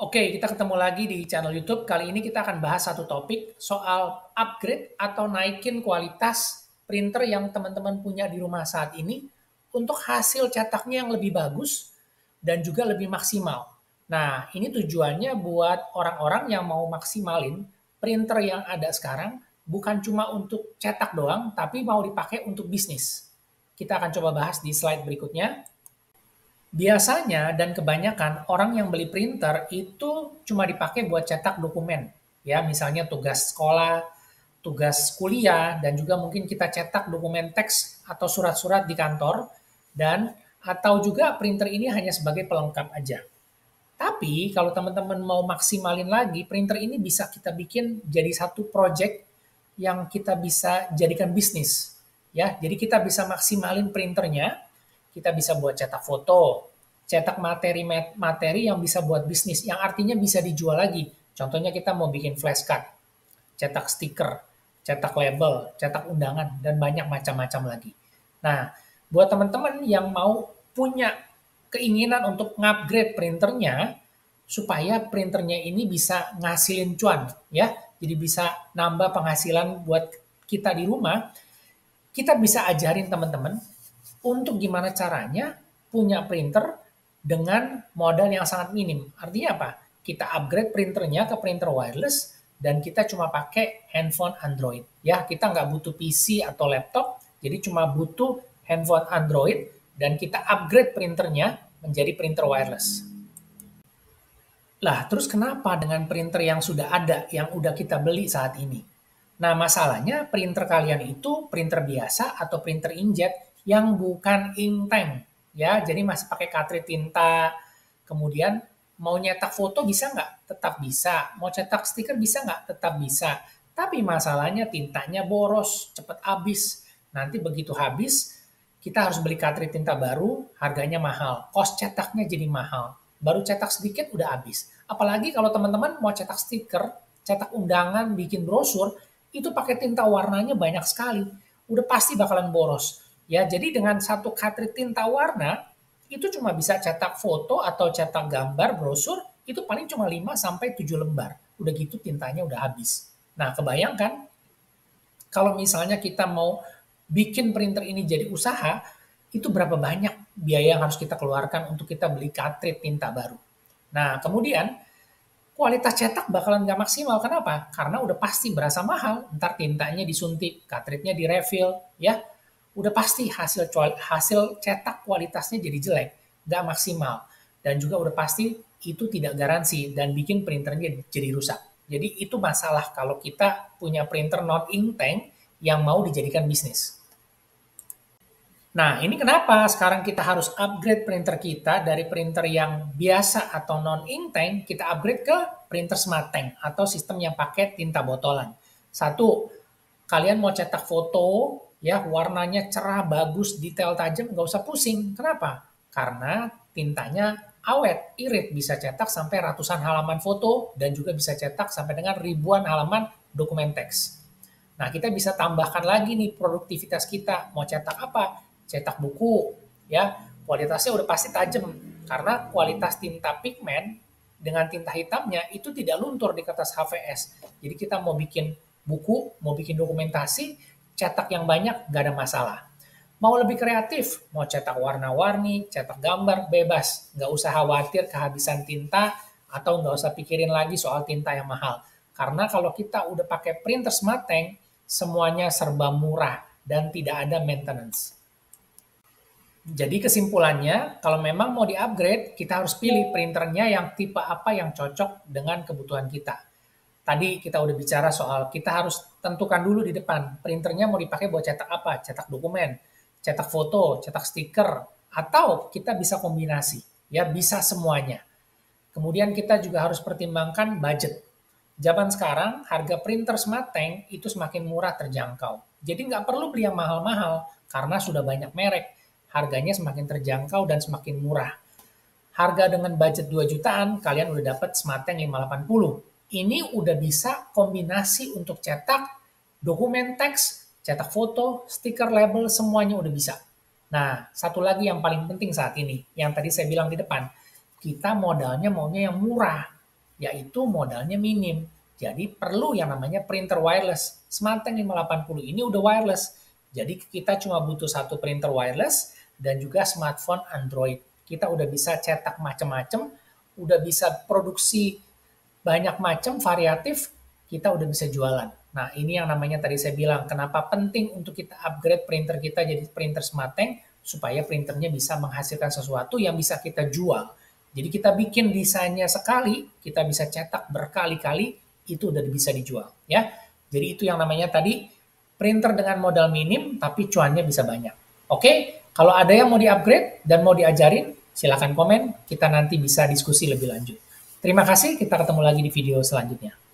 Oke, kita ketemu lagi di channel YouTube. Kali ini kita akan bahas satu topik soal upgrade atau naikin kualitas printer yang teman-teman punya di rumah saat ini untuk hasil cetaknya yang lebih bagus dan juga lebih maksimal. Nah, ini tujuannya buat orang-orang yang mau maksimalin printer yang ada sekarang, bukan cuma untuk cetak doang, tapi mau dipakai untuk bisnis. Kita akan coba bahas di slide berikutnya. Biasanya dan kebanyakan orang yang beli printer itu cuma dipakai buat cetak dokumen. Ya, misalnya tugas sekolah, tugas kuliah, dan juga mungkin kita cetak dokumen teks atau surat-surat di kantor, dan atau juga printer ini hanya sebagai pelengkap aja. Tapi kalau teman-teman mau maksimalin lagi, printer ini bisa kita bikin jadi satu project yang kita bisa jadikan bisnis. Ya, jadi kita bisa maksimalin printernya, kita bisa buat cetak foto, cetak materi-materi yang bisa buat bisnis, yang artinya bisa dijual lagi. Contohnya kita mau bikin flashcard, cetak stiker, cetak label, cetak undangan, dan banyak macam-macam lagi. Nah, buat teman-teman yang mau punya keinginan untuk ngupgrade printernya, supaya printernya ini bisa ngasilin cuan, ya. Jadi bisa nambah penghasilan buat kita di rumah, kita bisa ajarin teman-teman untuk gimana caranya punya printer dengan modal yang sangat minim. Artinya apa? Kita upgrade printernya ke printer wireless dan kita cuma pakai handphone Android. Ya, kita nggak butuh PC atau laptop, jadi cuma butuh handphone Android dan kita upgrade printernya menjadi printer wireless. Lah, terus kenapa dengan printer yang sudah ada, yang udah kita beli saat ini? Nah, masalahnya printer kalian itu printer biasa atau printer inkjet yang bukan ink tank. Ya, jadi masih pakai cartridge tinta. Kemudian mau nyetak foto bisa nggak? Tetap bisa. Mau cetak stiker bisa nggak? Tetap bisa. Tapi masalahnya tintanya boros, cepat habis. Nanti begitu habis, kita harus beli cartridge tinta baru, harganya mahal. Cost cetaknya jadi mahal. Baru cetak sedikit udah habis. Apalagi kalau teman-teman mau cetak stiker, cetak undangan, bikin brosur, itu pakai tinta warnanya banyak sekali. Udah pasti bakalan boros. Ya, jadi dengan satu cartridge tinta warna, itu cuma bisa cetak foto atau cetak gambar brosur, itu paling cuma 5 sampai 7 lembar. Udah gitu tintanya udah habis. Nah, kebayangkan kalau misalnya kita mau bikin printer ini jadi usaha, itu berapa banyak biaya yang harus kita keluarkan untuk kita beli cartridge tinta baru. Nah, kemudian kualitas cetak bakalan nggak maksimal. Kenapa? Karena udah pasti berasa mahal. Ntar tintanya disuntik, cartridge-nya direfill, ya. Udah pasti hasil cetak kualitasnya jadi jelek, nggak maksimal. Dan juga udah pasti itu tidak garansi dan bikin printernya jadi rusak. Jadi itu masalah kalau kita punya printer non ink tank yang mau dijadikan bisnis. Nah, ini kenapa sekarang kita harus upgrade printer kita dari printer yang biasa atau non-ink tank, kita upgrade ke printer smart tank atau sistem yang pakai tinta botolan. Satu, kalian mau cetak foto, ya warnanya cerah, bagus, detail tajam, nggak usah pusing. Kenapa? Karena tintanya awet, irit, bisa cetak sampai ratusan halaman foto dan juga bisa cetak sampai dengan ribuan halaman dokumen teks. Nah, kita bisa tambahkan lagi nih produktivitas kita. Mau cetak apa? Cetak buku, ya. Kualitasnya udah pasti tajam karena kualitas tinta pigmen dengan tinta hitamnya itu tidak luntur di kertas HVS. Jadi kita mau bikin buku, mau bikin dokumentasi, cetak yang banyak gak ada masalah. Mau lebih kreatif, mau cetak warna-warni, cetak gambar, bebas. Nggak usah khawatir kehabisan tinta atau nggak usah pikirin lagi soal tinta yang mahal. Karena kalau kita udah pakai printer Smart Tank, semuanya serba murah dan tidak ada maintenance. Jadi kesimpulannya, kalau memang mau di-upgrade, kita harus pilih printernya yang tipe apa yang cocok dengan kebutuhan kita. Tadi kita udah bicara soal kita harus tentukan dulu di depan, printernya mau dipakai buat cetak apa? Cetak dokumen, cetak foto, cetak stiker, atau kita bisa kombinasi. Ya, bisa semuanya. Kemudian kita juga harus pertimbangkan budget. Zaman sekarang, harga printer Smart Tank itu semakin murah terjangkau. Jadi nggak perlu beli yang mahal-mahal, karena sudah banyak merek. Harganya semakin terjangkau dan semakin murah. Harga dengan budget 2 jutaan, kalian udah dapat Smart Tank 580. Ini udah bisa kombinasi untuk cetak dokumen teks, cetak foto, stiker label, semuanya udah bisa. Nah, satu lagi yang paling penting saat ini, yang tadi saya bilang di depan, kita modalnya maunya yang murah. yaitu modalnya minim. Jadi perlu yang namanya printer wireless. Smarttank 580 ini udah wireless. Jadi kita cuma butuh satu printer wireless dan juga smartphone Android. Kita udah bisa cetak macam-macam, udah bisa produksi banyak macam variatif, kita udah bisa jualan. Nah, ini yang namanya tadi saya bilang, kenapa penting untuk kita upgrade printer kita jadi printer Smarttank, supaya printernya bisa menghasilkan sesuatu yang bisa kita jual. Jadi kita bikin desainnya sekali, kita bisa cetak berkali-kali, itu udah bisa dijual. Ya, jadi itu yang namanya tadi printer dengan modal minim, tapi cuannya bisa banyak. Oke, kalau ada yang mau di-upgrade dan mau diajarin, silakan komen, kita nanti bisa diskusi lebih lanjut. Terima kasih, kita ketemu lagi di video selanjutnya.